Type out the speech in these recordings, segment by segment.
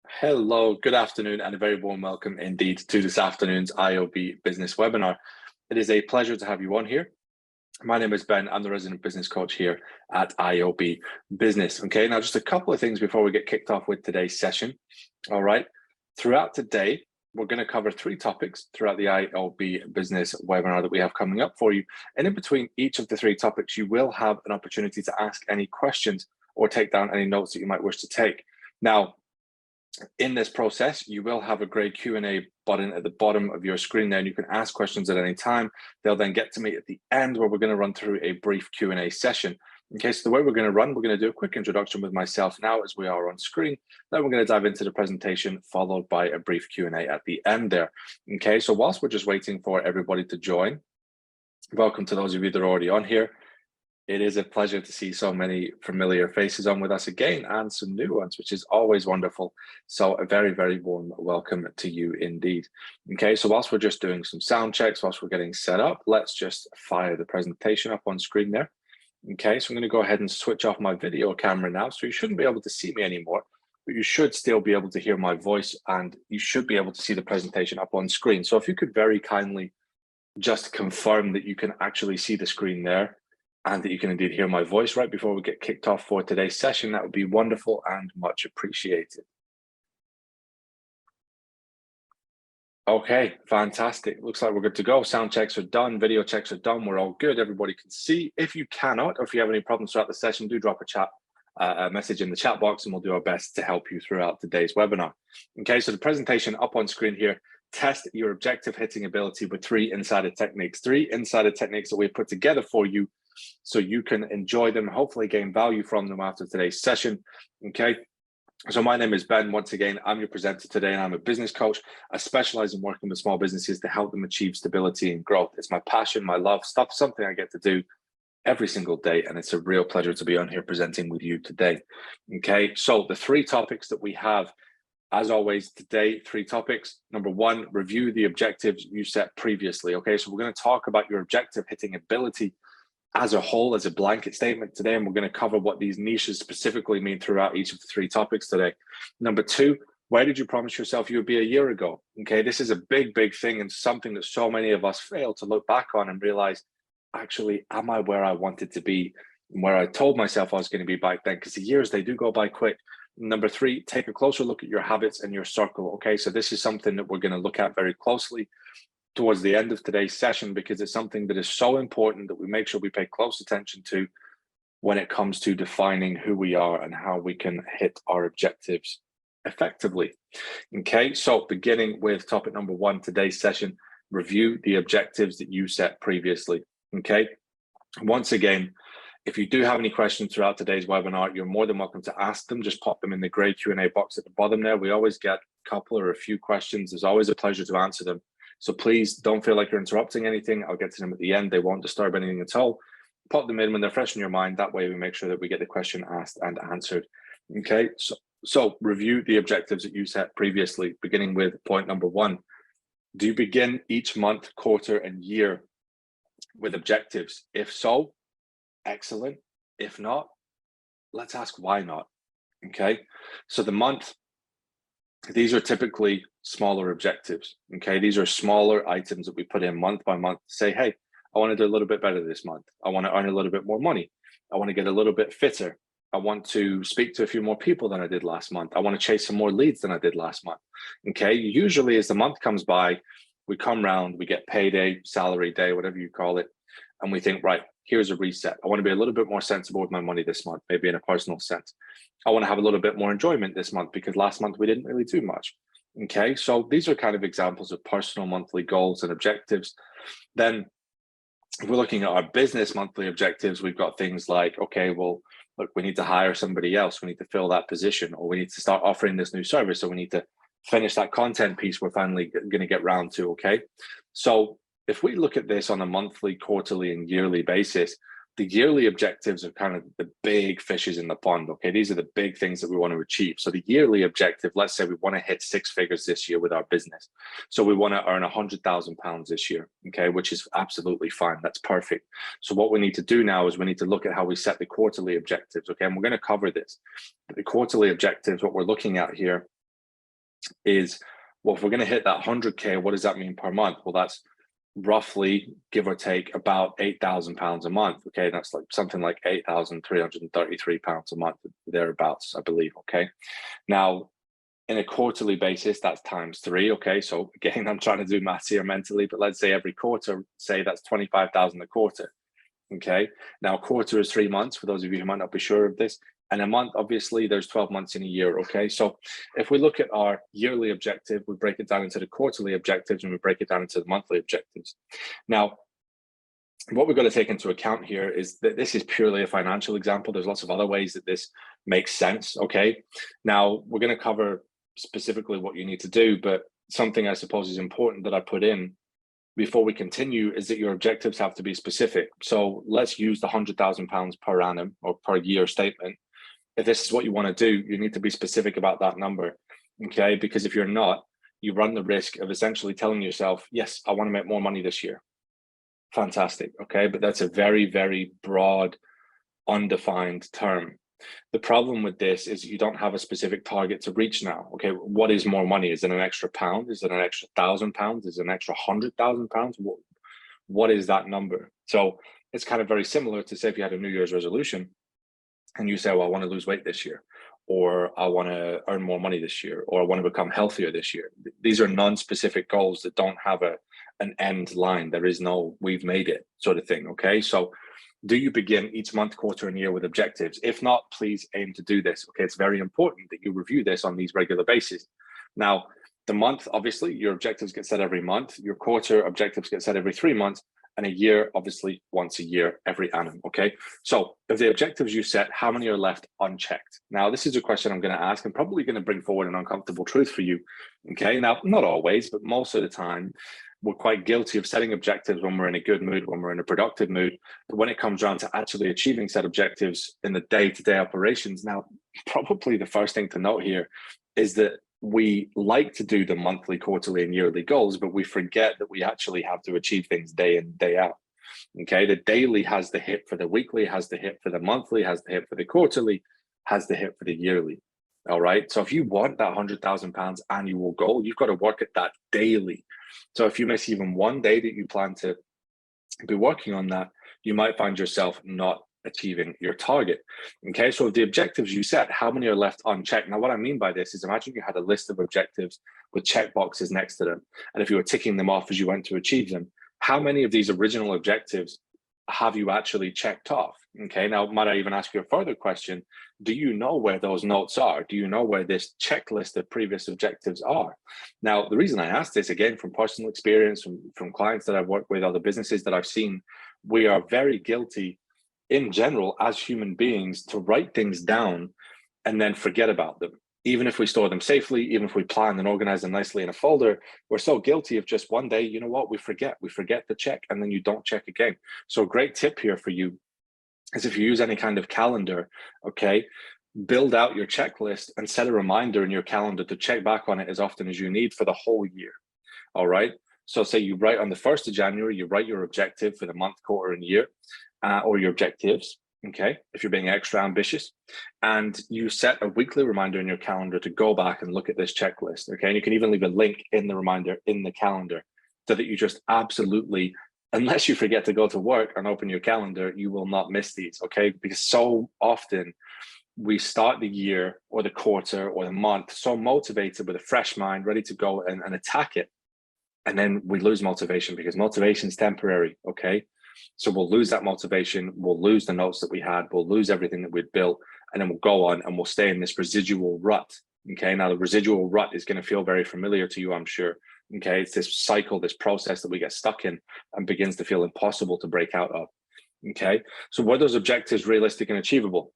Hello, good afternoon, and a very warm welcome indeed to this afternoon's IOB Business webinar. It is a pleasure to have you on here. My name is Ben. I'm the resident business coach here at IOB Business. Okay, now just a couple of things before we get kicked off with today's session. All right, throughout today, we're going to cover three topics throughout the IOB Business webinar that we have coming up for you. And in between each of the three topics, you will have an opportunity to ask any questions or take down any notes that you might wish to take. Now, in this process, you will have a great Q&A button at the bottom of your screen there, and you can ask questions at any time. They'll then get to me at the end where we're going to run through a brief Q&A session. Okay, so the way we're going to do a quick introduction with myself now as we are on screen. Then we're going to dive into the presentation, followed by a brief Q&A at the end there. Okay, so whilst we're just waiting for everybody to join, welcome to those of you that are already on here. It is a pleasure to see so many familiar faces on with us again and some new ones, which is always wonderful. So a very, very warm welcome to you indeed. Okay, so whilst we're just doing some sound checks, whilst we're getting set up, let's just fire the presentation up on screen there. Okay, so I'm going to go ahead and switch off my video camera now. So you shouldn't be able to see me anymore, but you should still be able to hear my voice and you should be able to see the presentation up on screen. So if you could very kindly just confirm that you can actually see the screen there, and that you can indeed hear my voice right before we get kicked off for today's session, that would be wonderful and much appreciated. Okay, fantastic. Looks like we're good to go. Sound checks are done, video checks are done. We're all good. Everybody can see. If you cannot, or if you have any problems throughout the session, do drop a message in the chat box, and we'll do our best to help you throughout today's webinar. Okay, so the presentation up on screen here. Test your objective hitting ability with three insider techniques that we've put together for you so you can enjoy them, hopefully gain value from them after today's session. Okay, so my name is Ben. Once again, I'm your presenter today, and I'm a business coach. I specialize in working with small businesses to help them achieve stability and growth. It's my passion, my love, something I get to do every single day, and it's a real pleasure to be on here presenting with you today. Okay, so the three topics that we have, as always, today, three topics. Number one, review the objectives you set previously. Okay, so we're going to talk about your objective hitting ability as a whole, as a blanket statement today, and we're going to cover what these niches specifically mean throughout each of the three topics today. Number two, where did you promise yourself you would be a year ago? Okay, this is a big, big thing and something that so many of us fail to look back on and realize, actually, am I where I wanted to be and where I told myself I was going to be back then? Because the years, they do go by quick. Number three, take a closer look at your habits and your circle. Okay, so this is something that we're going to look at very closely towards the end of today's session, because it's something that is so important that we make sure we pay close attention to when it comes to defining who we are and how we can hit our objectives effectively. Okay, so beginning with topic number one, today's session, review the objectives that you set previously. Okay, once again, if you do have any questions throughout today's webinar, you're more than welcome to ask them. Just pop them in the gray Q&A box at the bottom there. We always get a couple or a few questions. It's always a pleasure to answer them. So please don't feel like you're interrupting anything. I'll get to them at the end. They won't disturb anything at all. Pop them in when they're fresh in your mind. That way we make sure that we get the question asked and answered. Okay, so review the objectives that you set previously, beginning with point number one. Do you begin each month, quarter, and year with objectives? If so, excellent. If not, let's ask why not. Okay, so the month, these are typically smaller objectives. Okay, these are smaller items that we put in month by month to say, hey, I want to do a little bit better this month. I want to earn a little bit more money. I want to get a little bit fitter. I want to speak to a few more people than I did last month. I want to chase some more leads than I did last month. Okay, usually as the month comes by, we come round, we get payday, salary day, whatever you call it, and we think, right, here's a reset. I want to be a little bit more sensible with my money this month, maybe in a personal sense. I want to have a little bit more enjoyment this month because last month we didn't really do much. Okay, so these are kind of examples of personal monthly goals and objectives. Then if we're looking at our business monthly objectives, we've got things like, okay, well, look, we need to hire somebody else. We need to fill that position, or we need to start offering this new service. So we need to finish that content piece we're finally going to get round to. Okay, so if we look at this on a monthly, quarterly, and yearly basis, the yearly objectives are kind of the big fishes in the pond. Okay, these are the big things that we want to achieve. So the yearly objective, let's say we want to hit 6 figures this year with our business. So we want to earn £100,000 this year, okay, which is absolutely fine. That's perfect. So what we need to do now is we need to look at how we set the quarterly objectives. Okay, and we're going to cover this. The quarterly objectives, what we're looking at here is, well, if we're going to hit that 100K, what does that mean per month? Well, that's roughly, give or take, about £8,000 a month. Okay, that's like something like £8,333 a month, thereabouts, I believe. Okay, now in a quarterly basis, that's times 3. Okay, so again, I'm trying to do maths here mentally, but let's say every quarter, say that's 25,000 a quarter. Okay, now a quarter is 3 months, for those of you who might not be sure of this, and a month, obviously there's 12 months in a year. Okay, so if we look at our yearly objective, we break it down into the quarterly objectives and we break it down into the monthly objectives. Now, what we've got to take into account here is that this is purely a financial example. There's lots of other ways that this makes sense. Okay, now we're going to cover specifically what you need to do, but something I suppose is important that I put in before we continue is that your objectives have to be specific. So let's use the £100,000 per annum or per year statement. If this is what you want to do, you need to be specific about that number. Okay, because if you're not, you run the risk of essentially telling yourself, yes, I want to make more money this year. Fantastic. Okay, but that's a very, very broad, undefined term. The problem with this is you don't have a specific target to reach now. Okay, what is more money? Is it an extra pound? Is it an extra £1,000? Is it an extra £100,000? What is that number? So it's kind of very similar to, say, if you had a New Year's resolution and you say, well, I want to lose weight this year, or I want to earn more money this year, or I want to become healthier this year. These are non-specific goals that don't have an end line. There is no we've made it sort of thing. Okay, so do you begin each month, quarter, and year with objectives? If not, please aim to do this. Okay, it's very important that you review this on these regular basis. Now, the month, obviously, your objectives get set every month. Your quarter objectives get set every 3 months, and a year, obviously, once a year, every annum. Okay, so of the objectives you set, how many are left unchecked? Now, this is a question I'm going to ask. I'm probably going to bring forward an uncomfortable truth for you. Okay, now, not always, but most of the time, we're quite guilty of setting objectives when we're in a good mood, when we're in a productive mood. But when it comes down to actually achieving set objectives in the day-to-day operations, now, probably the first thing to note here is that we like to do the monthly, quarterly, and yearly goals, but we forget that we actually have to achieve things day in, day out. Okay, the daily has the hit for the weekly, has the hit for the monthly, has the hit for the quarterly, has the hit for the yearly. All right, so if you want that £100,000 annual goal, you've got to work at that daily. So if you miss even one day that you plan to be working on that, you might find yourself not achieving your target. Okay, so the objectives you set, how many are left unchecked? Now, what I mean by this is, imagine you had a list of objectives with check boxes next to them, and if you were ticking them off as you went to achieve them, how many of these original objectives have you actually checked off? Okay, now might I even ask you a further question? Do you know where those notes are? Do you know where this checklist of previous objectives are? Now, the reason I ask this, again, from personal experience, from clients that I've worked with, other businesses that I've seen, we are very guilty in general as human beings to write things down and then forget about them. Even if we store them safely, even if we plan and organize them nicely in a folder, we're so guilty of just one day, you know what, we forget the check, and then you don't check again. So a great tip here for you is, if you use any kind of calendar, okay, build out your checklist and set a reminder in your calendar to check back on it as often as you need for the whole year. All right. So say you write on the 1st of January, you write your objective for the month, quarter, and year, or your objectives. Okay, if you're being extra ambitious, and you set a weekly reminder in your calendar to go back and look at this checklist. Okay, and you can even leave a link in the reminder in the calendar, so that you just absolutely, unless you forget to go to work and open your calendar, you will not miss these. Okay, because so often we start the year or the quarter or the month so motivated with a fresh mind, ready to go and attack it, and then we lose motivation, because motivation is temporary. Okay, so we'll lose that motivation, we'll lose the notes that we had, we'll lose everything that we'd built, and then we'll go on and we'll stay in this residual rut. Okay, now the residual rut is going to feel very familiar to you, I'm sure. Okay, it's this cycle, this process that we get stuck in and begins to feel impossible to break out of. Okay, so were those objectives realistic and achievable?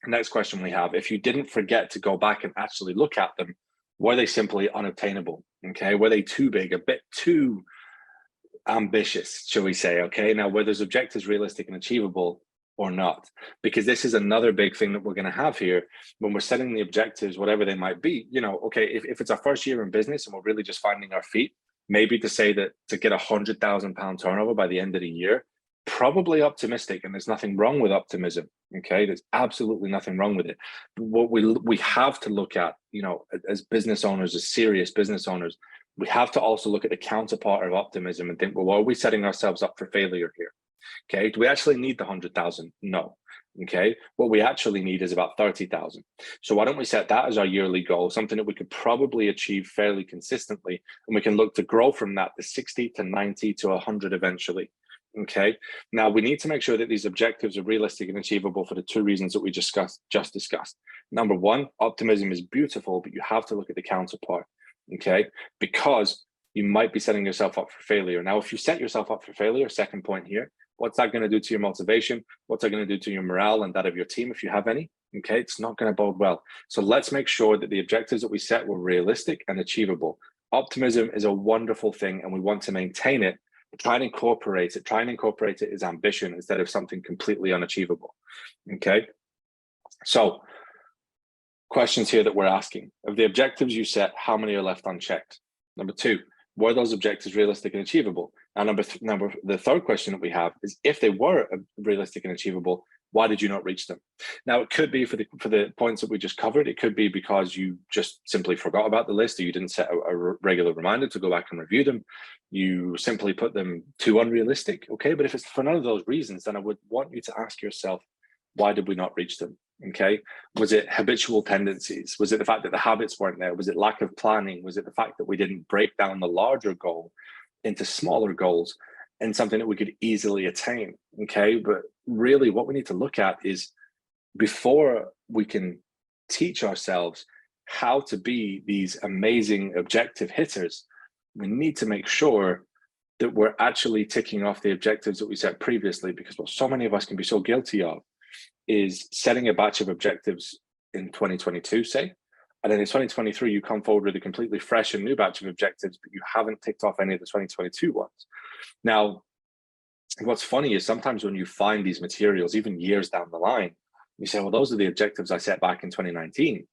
Next question we have, if you didn't forget to go back and actually look at them, were they simply unobtainable? Okay, were they too big, a bit too ambitious, shall we say? Okay, now were those objectives realistic and achievable or not? Because this is another big thing that we're going to have here when we're setting the objectives, whatever they might be. You know, okay, if it's our first year in business and we're really just finding our feet, maybe to say that to get £100,000 turnover by the end of the year probably optimistic, and there's nothing wrong with optimism. Okay, there's absolutely nothing wrong with it. But what we have to look at, you know, as business owners, as serious business owners, we have to also look at the counterpart of optimism and think, well, are we setting ourselves up for failure here? Okay, do we actually need the 100,000? No. Okay, what we actually need is about 30,000. So why don't we set that as our yearly goal, something that we could probably achieve fairly consistently, and we can look to grow from that to 60 to 90 to 100 eventually. Okay, now we need to make sure that these objectives are realistic and achievable for the two reasons that we just discussed. Number one, optimism is beautiful, but you have to look at the counterpart. Okay, because you might be setting yourself up for failure. Now, if you set yourself up for failure, second point here, what's that going to do to your motivation? What's that going to do to your morale and that of your team, if you have any? Okay, it's not going to bode well. So let's make sure that the objectives that we set were realistic and achievable. Optimism is a wonderful thing, and we want to maintain it. Try and incorporate it. Try and incorporate it as ambition instead of something completely unachievable. Okay, so questions here that we're asking. Of the objectives you set, how many are left unchecked? Number two, were those objectives realistic and achievable? And the third question that we have is, if they were realistic and achievable, why did you not reach them? Now, it could be for the points that we just covered. It could be because you just simply forgot about the list, or you didn't set a regular reminder to go back and review them. You simply put them too unrealistic. Okay, but if it's for none of those reasons, then I would want you to ask yourself, why did we not reach them? Okay, was it habitual tendencies? Was it the fact that the habits weren't there? Was it lack of planning? Was it the fact that we didn't break down the larger goal into smaller goals and something that we could easily attain? Okay, but really what we need to look at is, before we can teach ourselves how to be these amazing objective hitters, we need to make sure that we're actually ticking off the objectives that we set previously, because what so many of us can be so guilty of is setting a batch of objectives in 2022, say, and then in 2023, you come forward with a completely fresh and new batch of objectives, but you haven't ticked off any of the 2022 ones. Now, what's funny is sometimes when you find these materials, even years down the line, you say, well, those are the objectives I set back in 2019.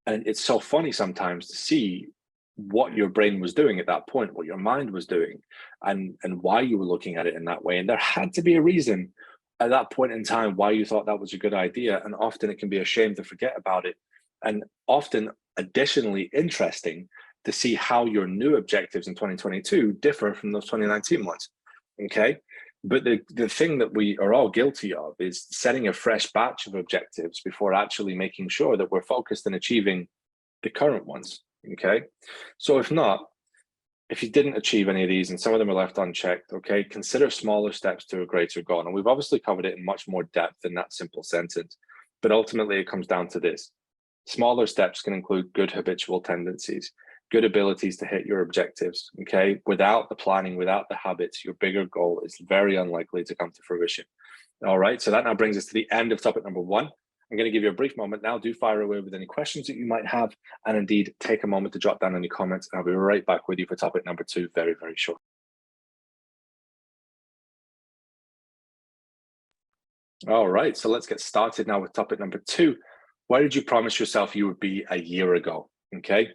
And it's so funny sometimes to see what your brain was doing at that point, what your mind was doing, and why you were looking at it in that way. And there had to be a reason at that point in time why you thought that was a good idea. And often it can be a shame to forget about it. And often additionally interesting to see how your new objectives in 2022 differ from those 2019 ones. Okay. But the thing that we are all guilty of is setting a fresh batch of objectives before actually making sure that we're focused on achieving the current ones. Okay. So if you didn't achieve any of these and some of them are left unchecked, okay, consider smaller steps to a greater goal. And we've obviously covered it in much more depth in that simple sentence, but ultimately it comes down to this. Smaller steps can include good habitual tendencies, good abilities to hit your objectives, okay? Without the planning, without the habits, your bigger goal is very unlikely to come to fruition. All right, so that now brings us to the end of topic number one. I'm going to give you a brief moment now. Do fire away with any questions that you might have, and indeed take a moment to jot down any comments, and I'll be right back with you for topic number two very, very short. All right, so let's get started now with topic number two. Where did you promise yourself you would be a year ago? Okay,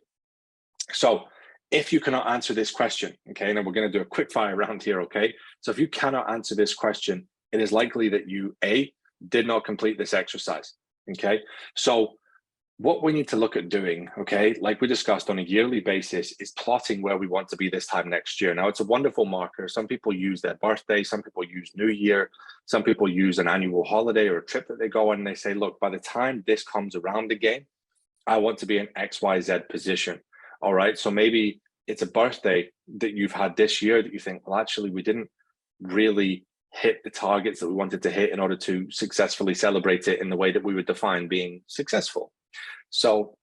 so if you cannot answer this question, okay, now we're going to do a quick fire round here, okay? So if you cannot answer this question, it is likely that you, A, did not complete this exercise. Okay, so what we need to look at doing, okay, like we discussed on a yearly basis, is plotting where we want to be this time next year. Now, it's a wonderful marker. Some people use their birthday, some people use New Year, some people use an annual holiday or a trip that they go on, and they say, look, by the time this comes around again, I want to be in XYZ position. All right, so maybe it's a birthday that you've had this year that you think, well, actually, we didn't really hit the targets that we wanted to hit in order to successfully celebrate it in the way that we would define being successful. So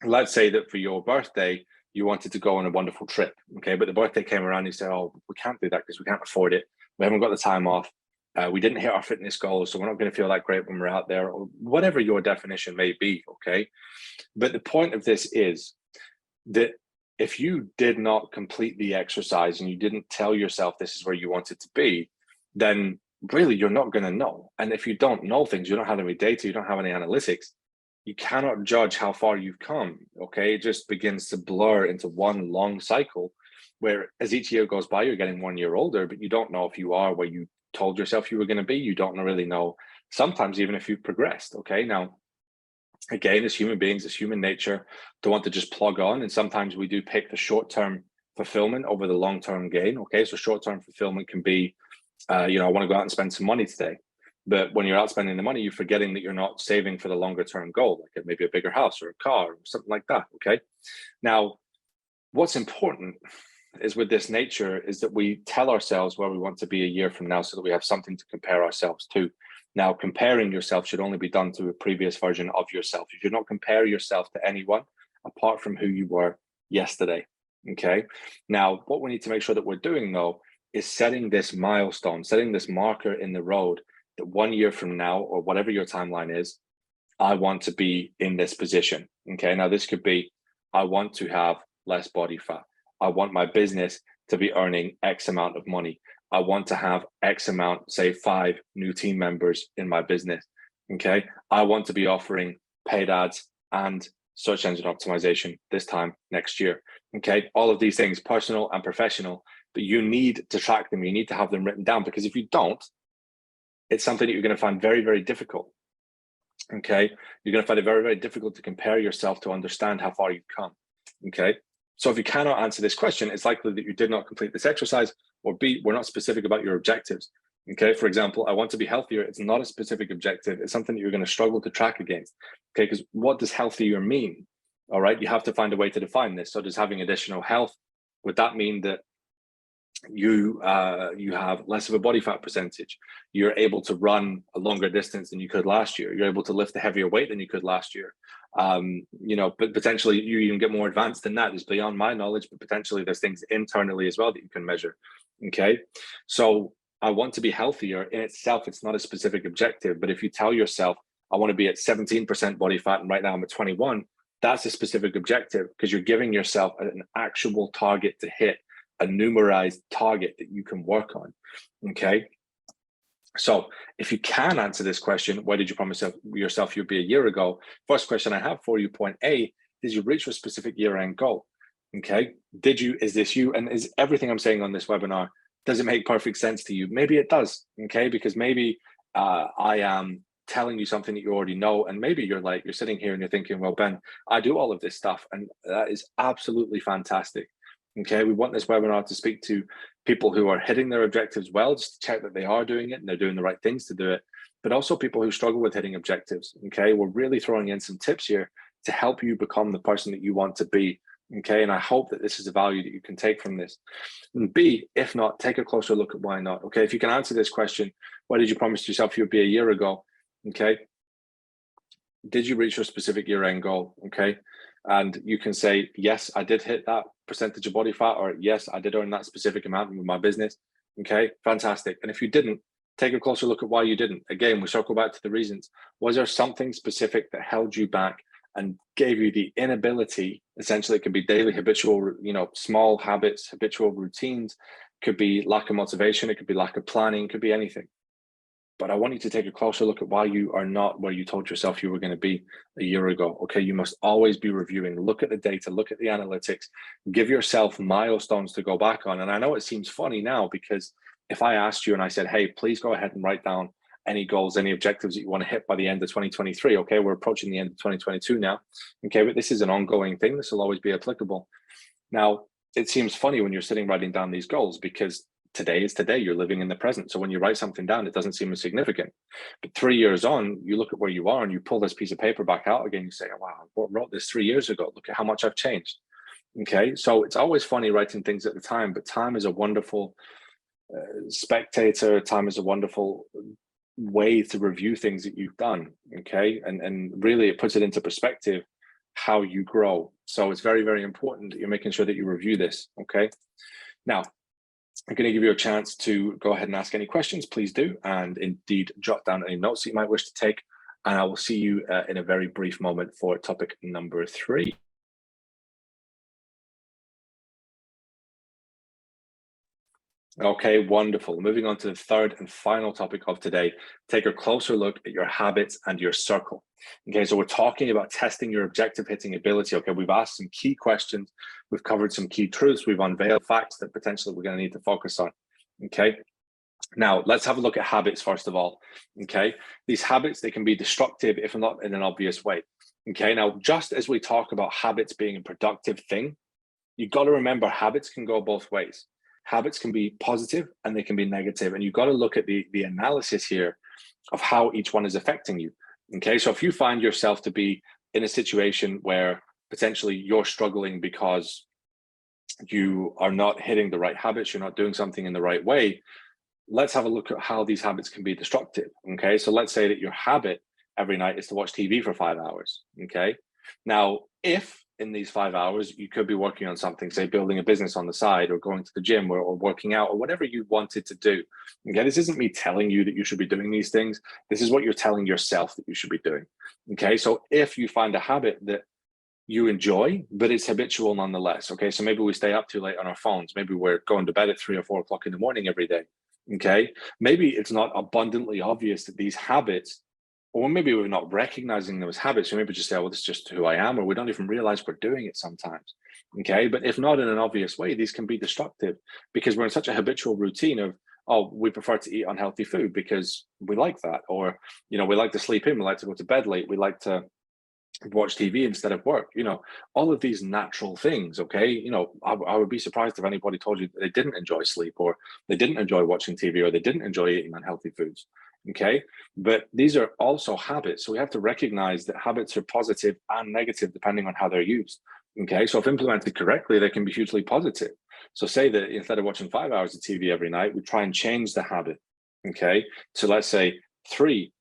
let's say that for your birthday, you wanted to go on a wonderful trip, okay? But the birthday came around and you say, oh, we can't do that because we can't afford it. We haven't got the time off. We didn't hit our fitness goals, so we're not going to feel that great when we're out there, or whatever your definition may be, okay? But the point of this is that if you did not complete the exercise and you didn't tell yourself this is where you wanted to be, then really you're not going to know. And if you don't know things, you don't have any data, you don't have any analytics, you cannot judge how far you've come, okay? It just begins to blur into one long cycle where as each year goes by, you're getting 1 year older, but you don't know if you are where you told yourself you were going to be. You don't really know sometimes even if you've progressed. Okay. Now, again, as human beings, as human nature, to want to just plug on. And sometimes we do pick the short-term fulfillment over the long-term gain. Okay. So short-term fulfillment can be, I want to go out and spend some money today. But when you're out spending the money, you're forgetting that you're not saving for the longer term goal, like maybe a bigger house or a car or something like that. Okay. Now, what's important is with this nature is that we tell ourselves where we want to be a year from now so that we have something to compare ourselves to. Now, comparing yourself should only be done to a previous version of yourself. You should not compare yourself to anyone apart from who you were yesterday. Okay. Now, what we need to make sure that we're doing though is setting this milestone, setting this marker in the road that 1 year from now, or whatever your timeline is, I want to be in this position. Okay. Now, this could be, I want to have less body fat. I want my business to be earning X amount of money. I want to have X amount, say 5 new team members in my business. Okay. I want to be offering paid ads and search engine optimization this time next year. Okay. All of these things, personal and professional, but you need to track them. You need to have them written down, because if you don't, it's something that you're going to find very, very difficult. Okay. You're going to find it very, very difficult to compare yourself to understand how far you've come. Okay. So if you cannot answer this question, it's likely that you did not complete this exercise, or B, we're not specific about your objectives. Okay. For example, I want to be healthier. It's not a specific objective. It's something that you're going to struggle to track against. Okay. Because what does healthier mean? All right. You have to find a way to define this. So does having additional health, would that mean that you have less of a body fat percentage? You're able to run a longer distance than you could last year. You're able to lift a heavier weight than you could last year. But potentially you even get more advanced than that. It's beyond my knowledge, but potentially there's things internally as well that you can measure. Okay. So I want to be healthier in itself. It's not a specific objective, but if you tell yourself, I want to be at 17% body fat and right now I'm at 21, that's a specific objective, because you're giving yourself an actual target to hit, a numerized target that you can work on. Okay. So if you can answer this question, where did you promise yourself you'd be a year ago? First question I have for you, point A, did you reach a specific year-end goal? Okay. Is this you? And is everything I'm saying on this webinar, does it make perfect sense to you? Maybe it does. Okay. Because maybe I am telling you something that you already know. And maybe you're sitting here and you're thinking, well, Ben, I do all of this stuff. And that is absolutely fantastic. Okay, we want this webinar to speak to people who are hitting their objectives well, just to check that they are doing it and they're doing the right things to do it, but also people who struggle with hitting objectives. Okay, we're really throwing in some tips here to help you become the person that you want to be. Okay, and I hope that this is a value that you can take from this. And B, if not, take a closer look at why not. Okay, if you can answer this question, why did you promise yourself you would be a year ago? Okay, did you reach your specific year-end goal? Okay. And you can say, yes, I did hit that percentage of body fat, or yes, I did earn that specific amount with my business. Okay, fantastic. And if you didn't, take a closer look at why you didn't. Again, we circle back to the reasons. Was there something specific that held you back and gave you the inability? Essentially, it could be daily habitual, small habits, habitual routines, could be lack of motivation, it could be lack of planning, it could be anything. But I want you to take a closer look at why you are not where you told yourself you were going to be a year ago. Okay, you must always be reviewing. Look at the data, look at the analytics, give yourself milestones to go back on. And I know it seems funny now, because if I asked you and I said, hey, please go ahead and write down any goals, any objectives that you want to hit by the end of 2023. Okay, we're approaching the end of 2022 now. Okay, but this is an ongoing thing. This will always be applicable. Now, it seems funny when you're sitting writing down these goals, because today is today. You're living in the present. So when you write something down, it doesn't seem as significant. But 3 years on, you look at where you are and you pull this piece of paper back out again. You say, oh, wow, I wrote this 3 years ago. Look at how much I've changed. Okay. So it's always funny writing things at the time, but time is a wonderful spectator. Time is a wonderful way to review things that you've done. Okay. And really it puts it into perspective how you grow. So it's very, very important that you're making sure that you review this. Okay. Now, I'm going to give you a chance to go ahead and ask any questions. Please do. And indeed, jot down any notes that you might wish to take. And I will see you in a very brief moment for topic number 3. Okay, wonderful. Moving on to the third and final topic of today, take a closer look at your habits and your circle. Okay, so we're talking about testing your objective hitting ability. Okay, we've asked some key questions, we've covered some key truths, we've unveiled facts that potentially we're going to need to focus on. Okay, now let's have a look at habits first of all. Okay, these habits, they can be destructive if not in an obvious way. Okay, now just as we talk about habits being a productive thing, you've got to remember habits can go both ways. Habits can be positive and they can be negative, and you've got to look at the analysis here of how each one is affecting you. Okay, so if you find yourself to be in a situation where potentially you're struggling because you are not hitting the right habits, you're not doing something in the right way, let's have a look at how these habits can be destructive. Okay, so let's say that your habit every night is to watch TV for 5 hours. Okay, now if in these 5 hours you could be working on something, say building a business on the side, or going to the gym, or working out, or whatever you wanted to do. Okay, this isn't me telling you that you should be doing these things. This is what you're telling yourself that you should be doing. Okay, so if you find a habit that you enjoy, but it's habitual nonetheless. Okay, so maybe we stay up too late on our phones. Maybe we're going to bed at 3 or 4 o'clock in the morning every day. Okay, maybe it's not abundantly obvious that these habits, or maybe we're not recognizing them as habits, or maybe just say, oh, well, this is just who I am, or we don't even realize we're doing it sometimes. Okay, but if not in an obvious way, these can be destructive because we're in such a habitual routine of, oh, we prefer to eat unhealthy food because we like that, or we like to sleep in, we like to go to bed late, we like to watch TV instead of work, all of these natural things. Okay, I would be surprised if anybody told you that they didn't enjoy sleep, or they didn't enjoy watching TV, or they didn't enjoy eating unhealthy foods. Okay, but these are also habits, so we have to recognize that habits are positive and negative depending on how they're used. Okay, so if implemented correctly, they can be hugely positive. So say that instead of watching 5 hours of TV every night, we try and change the habit. Okay, so let's say 3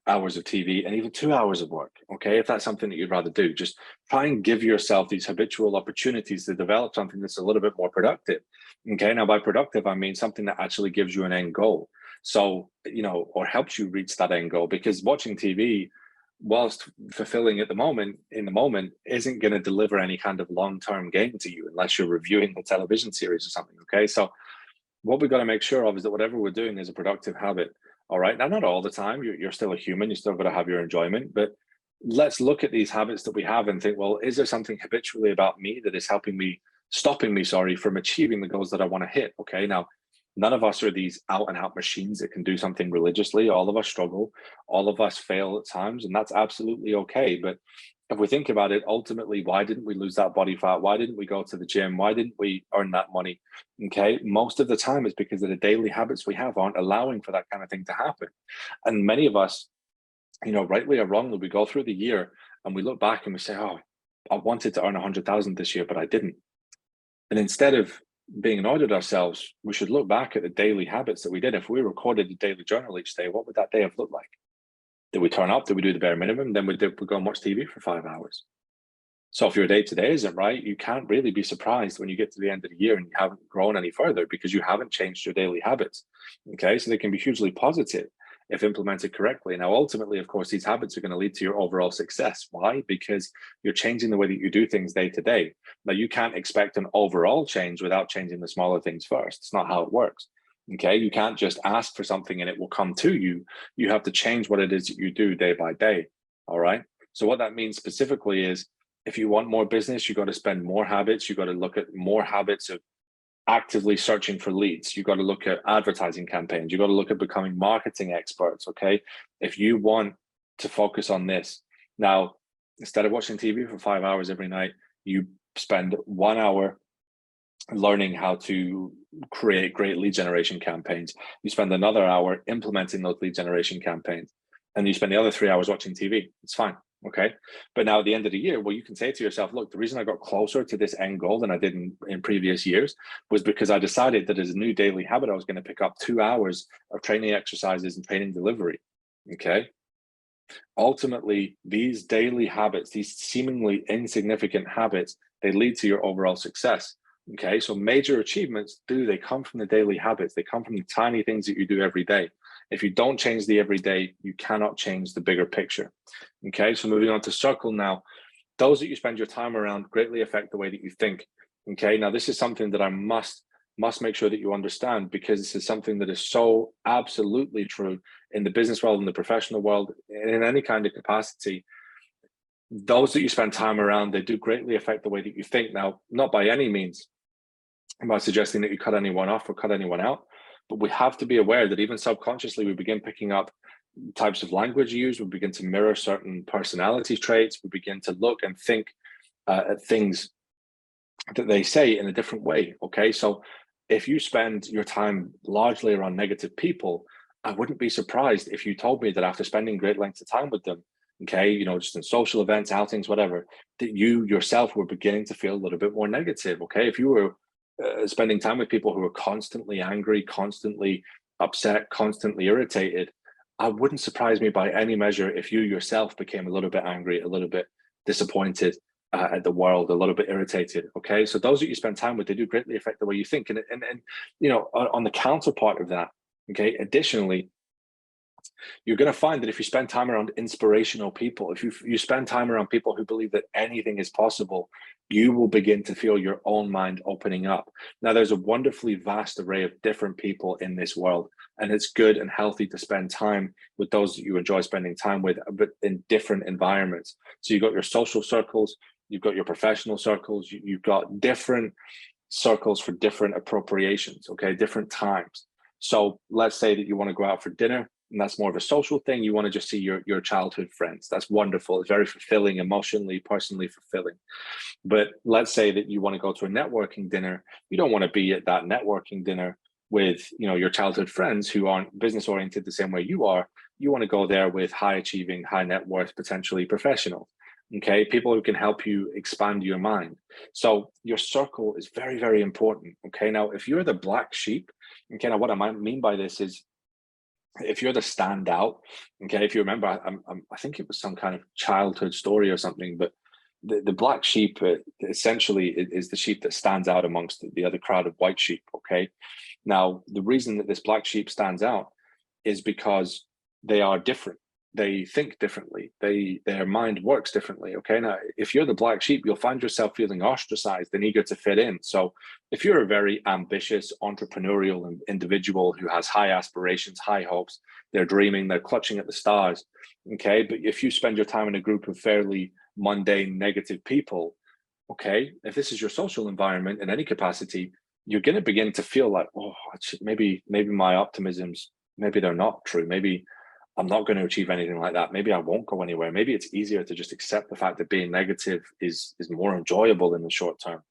hours of TV and even 2 hours of work. Okay, if that's something that you'd rather do, just try and give yourself these habitual opportunities to develop something that's a little bit more productive. Okay, now by productive, I mean something that actually gives you an end goal. So, or helps you reach that end goal, because watching TV, whilst fulfilling at the moment, in the moment, isn't going to deliver any kind of long-term gain to you unless you're reviewing a television series or something. Okay, so what we've got to make sure of is that whatever we're doing is a productive habit. All right. Now, not all the time. You're still a human. You still got to have your enjoyment. But let's look at these habits that we have and think, well, is there something habitually about me that is stopping me, from achieving the goals that I want to hit? Okay. Now, none of us are these out and out machines that can do something religiously. All of us struggle. All of us fail at times, and that's absolutely okay. But if we think about it, ultimately, why didn't we lose that body fat? Why didn't we go to the gym? Why didn't we earn that money? Okay, most of the time it's because of the daily habits we have aren't allowing for that kind of thing to happen. And many of us, rightly or wrongly, we go through the year and we look back and we say, oh, I wanted to earn 100,000 this year, but I didn't. And instead of being annoyed at ourselves, we should look back at the daily habits that we did. If we recorded a daily journal each day, what would that day have looked like? Did we turn up? Did we do the bare minimum? Then we go and watch TV for 5 hours. So if your day to day isn't right, you can't really be surprised when you get to the end of the year and you haven't grown any further because you haven't changed your daily habits. Okay, so they can be hugely positive if implemented correctly. Now, ultimately, of course, these habits are going to lead to your overall success. Why? Because you're changing the way that you do things day to day. Now, you can't expect an overall change without changing the smaller things first. It's not how it works. Okay, you can't just ask for something and it will come to you. You have to change what it is that you do day by day. All right. So what that means specifically is, if you want more business, you got to spend more habits. You got to look at more habits of actively searching for leads. You got to look at advertising campaigns. You got to look at becoming marketing experts. Okay. If you want to focus on this, now, instead of watching TV for 5 hours every night, you spend 1 hour learning how to create great lead generation campaigns. You spend another hour implementing those lead generation campaigns, and you spend the other 3 hours watching TV. It's fine. Okay. But now at the end of the year, well, you can say to yourself, look, the reason I got closer to this end goal than I did in previous years was because I decided that as a new daily habit, I was going to pick up 2 hours of training exercises and training delivery. Okay. Ultimately, these daily habits, these seemingly insignificant habits, they lead to your overall success. Okay, so major achievements, they come from the daily habits. They come from the tiny things that you do every day. If you don't change the everyday, you cannot change the bigger picture. Okay, so moving on to circle now. Those that you spend your time around greatly affect the way that you think. Okay, now this is something that I must must make sure that you understand, because this is something that is so absolutely true in the business world, in the professional world, in any kind of capacity. Those that you spend time around, they do greatly affect the way that you think. Now, not by any means am I suggesting that you cut anyone off or cut anyone out, but we have to be aware that even subconsciously, we begin picking up types of language used, we begin to mirror certain personality traits, we begin to look and think at things that they say in a different way. Okay, so if you spend your time largely around negative people, I wouldn't be surprised if you told me that after spending great lengths of time with them, okay, you know, just in social events, outings, whatever, that you yourself were beginning to feel a little bit more negative. Okay, if you were spending time with people who are constantly angry, constantly upset, constantly irritated, I wouldn't surprise me by any measure if you yourself became a little bit angry, a little bit disappointed at the world, a little bit irritated. Okay, so those that you spend time with, they do greatly affect the way you think. And you know, on the counterpart of that, okay, additionally, you're going to find that if you spend time around inspirational people, if you spend time around people who believe that anything is possible, you will begin to feel your own mind opening up. Now, there's a wonderfully vast array of different people in this world, and it's good and healthy to spend time with those that you enjoy spending time with, but in different environments. So you've got your social circles, you've got your professional circles, you've got different circles for different appropriations, okay, different times. So let's say that you want to go out for dinner, and that's more of a social thing. You want to just see your childhood friends. That's wonderful. It's very fulfilling, emotionally, personally fulfilling. But let's say that you want to go to a networking dinner. You don't want to be at that networking dinner with, you know, your childhood friends who aren't business oriented the same way you are. You want to go there with high achieving, high net worth, potentially professionals. Okay, people who can help you expand your mind. So your circle is very, very important. Okay, now if you're the black sheep, okay, now what I might mean by this is, if you're the standout, okay, if you remember, I think it was some kind of childhood story or something, but the black sheep essentially is the sheep that stands out amongst the other crowd of white sheep. Okay, now the reason that this black sheep stands out is because they are different. They think differently. Their mind works differently. Okay, now if you're the black sheep, you'll find yourself feeling ostracized and eager to fit in. So if you're a very ambitious entrepreneurial individual who has high aspirations, high hopes, they're dreaming, they're clutching at the stars. Okay, but if you spend your time in a group of fairly mundane, negative people, okay, if this is your social environment in any capacity, you're going to begin to feel like, oh, maybe my optimisms, maybe they're not true. Maybe I'm not going to achieve anything like that. Maybe I won't go anywhere. Maybe it's easier to just accept the fact that being negative is more enjoyable in the short term.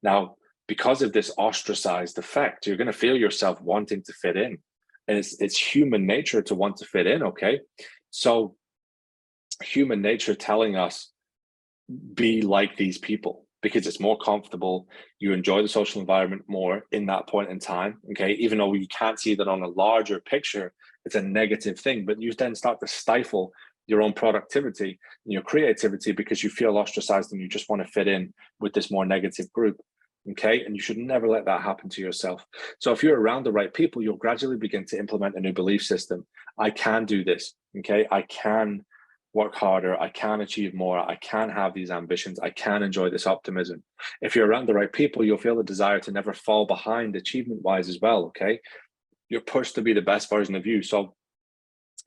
Now, because of this ostracized effect, you're going to feel yourself wanting to fit in. And it's human nature to want to fit in, okay? So human nature telling us, be like these people, because it's more comfortable. You enjoy the social environment more in that point in time, okay? Even though you can't see that on a larger picture, it's a negative thing, but you then start to stifle your own productivity and your creativity because you feel ostracized and you just want to fit in with this more negative group, okay? And you should never let that happen to yourself. So if you're around the right people, you'll gradually begin to implement a new belief system. I can do this, okay? I can work harder, I can achieve more, I can have these ambitions, I can enjoy this optimism. If you're around the right people, you'll feel the desire to never fall behind achievement-wise as well, okay? You're pushed to be the best version of you. So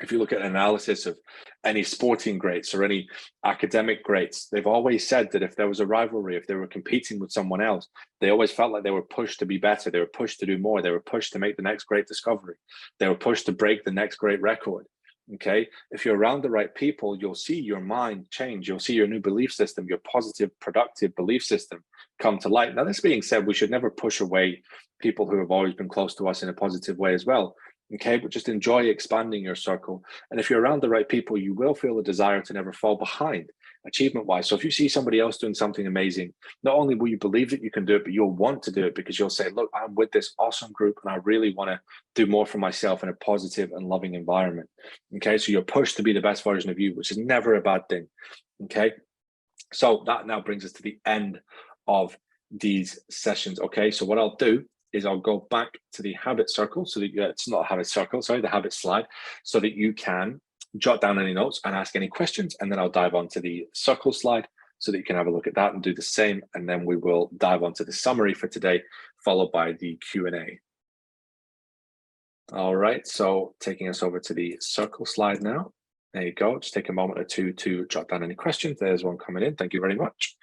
if you look at an analysis of any sporting greats or any academic greats, they've always said that if there was a rivalry, if they were competing with someone else, they always felt like they were pushed to be better, they were pushed to do more, they were pushed to make the next great discovery, they were pushed to break the next great record. Okay, if you're around the right people, you'll see your mind change. You'll see your new belief system, your positive, productive belief system come to light. Now, this being said, we should never push away people who have always been close to us in a positive way as well. Okay, but just enjoy expanding your circle. And if you're around the right people, you will feel a desire to never fall behind achievement-wise. So if you see somebody else doing something amazing, not only will you believe that you can do it, but you'll want to do it because you'll say, look, I'm with this awesome group and I really want to do more for myself in a positive and loving environment. Okay, so you're pushed to be the best version of you, which is never a bad thing. Okay, so that now brings us to the end of these sessions. Okay, so what I'll do is I'll go back to the habit circle, so that it's not a habit circle, sorry, the habit slide, so that you can jot down any notes and ask any questions, and then I'll dive onto the circle slide so that you can have a look at that and do the same. And then we will dive onto the summary for today, followed by the Q&A. All right, so taking us over to the circle slide now. There you go. Just take a moment or two to jot down any questions. There's one coming in. Thank you very much.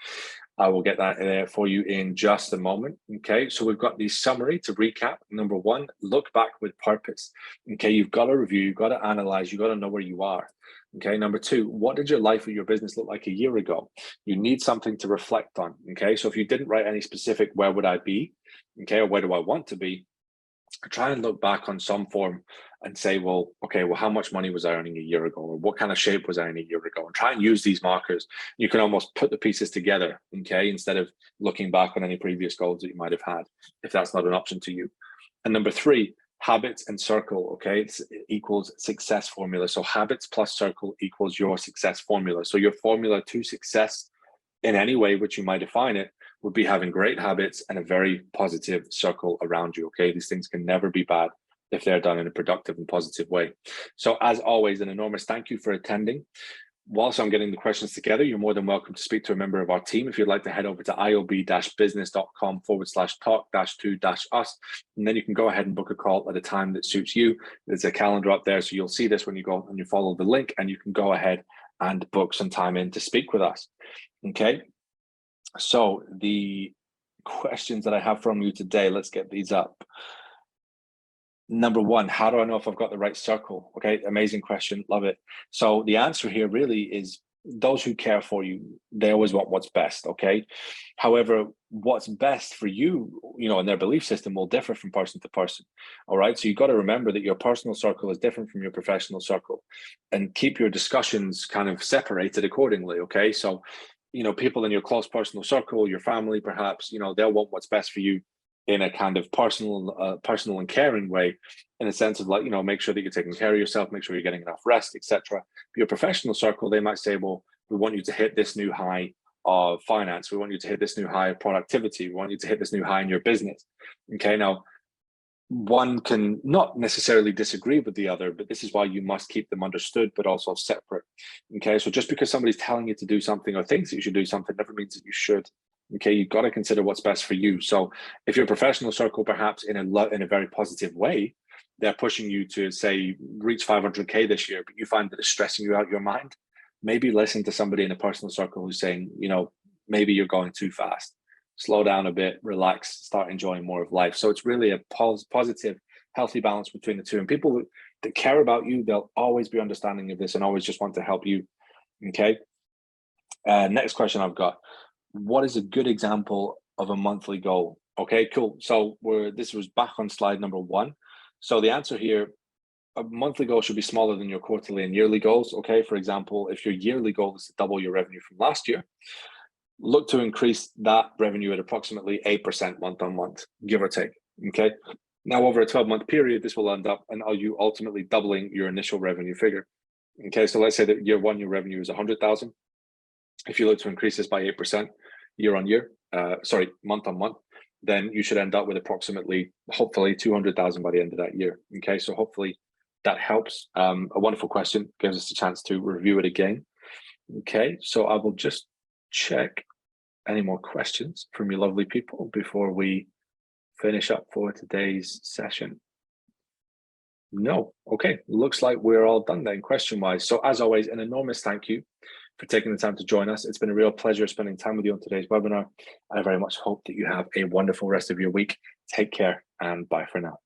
I will get that there for you in just a moment. Okay, so we've got the summary to recap. Number one, look back with purpose. Okay, you've got to review, you've got to analyze, you've got to know where you are. Okay, number two, what did your life or your business look like a year ago? You need something to reflect on. Okay, so if you didn't write any specific, where would I be? Okay, or where do I want to be? Try and look back on some form and say, well, okay, well, how much money was I earning a year ago? Or what kind of shape was I in a year ago? And try and use these markers. You can almost put the pieces together, okay, instead of looking back on any previous goals that you might have had, if that's not an option to you. And number three, habits and circle, okay, it equals success formula. So habits plus circle equals your success formula. So your formula to success in any way which you might define it would be having great habits and a very positive circle around you, okay? These things can never be bad if they're done in a productive and positive way. So as always, an enormous thank you for attending. Whilst I'm getting the questions together, you're more than welcome to speak to a member of our team. If you'd like to head over to iob-business.com/talk-to-us, and then you can go ahead and book a call at a time that suits you. There's a calendar up there, so you'll see this when you go and you follow the link, and you can go ahead and book some time in to speak with us, okay? So the questions that I have from you today, let's get these up. Number one, how do I know if I've got the right circle? Okay, amazing question, love it. So the answer here really is those who care for you, they always want what's best, okay? However, what's best for you, and their belief system will differ from person to person, all right? So you've got to remember that your personal circle is different from your professional circle, and keep your discussions kind of separated accordingly, okay? So people in your close personal circle, your family, perhaps, they'll want what's best for you in a kind of personal and caring way, in a sense of like, make sure that you're taking care of yourself, make sure you're getting enough rest, etc. Your professional circle, they might say, well, we want you to hit this new high of finance. We want you to hit this new high of productivity. We want you to hit this new high in your business. Okay, now, one can not necessarily disagree with the other, but this is why you must keep them understood, but also separate. Okay, so just because somebody's telling you to do something or thinks that you should do something never means that you should. Okay, you've got to consider what's best for you. So if your professional circle, perhaps in a very positive way, they're pushing you to say reach 500K this year, but you find that it's stressing you out your mind, maybe listen to somebody in a personal circle who's saying, maybe you're going too fast. Slow down a bit, relax, start enjoying more of life. So it's really a positive, healthy balance between the two. And people that care about you, they'll always be understanding of this and always just want to help you. Okay. Next question I've got. What is a good example of a monthly goal? Okay, cool. So this was back on slide number one. So the answer here, a monthly goal should be smaller than your quarterly and yearly goals. Okay, for example, if your yearly goal is to double your revenue from last year, look to increase that revenue at approximately 8% month on month, give or take. Okay. Now, over a 12-month period, this will end up and you ultimately doubling your initial revenue figure. Okay, so let's say that year one, your revenue is 100,000. If you look to increase this by 8% year on year, month on month, then you should end up with approximately, hopefully, 200,000 by the end of that year. Okay, so hopefully that helps. A wonderful question, gives us a chance to review it again. Okay, so I will just check any more questions from you lovely people before we finish up for today's session. No, okay, looks like we're all done then question-wise. So as always, an enormous thank you for taking the time to join us. It's been a real pleasure spending time with you on today's webinar. I very much hope that you have a wonderful rest of your week. Take care and bye for now.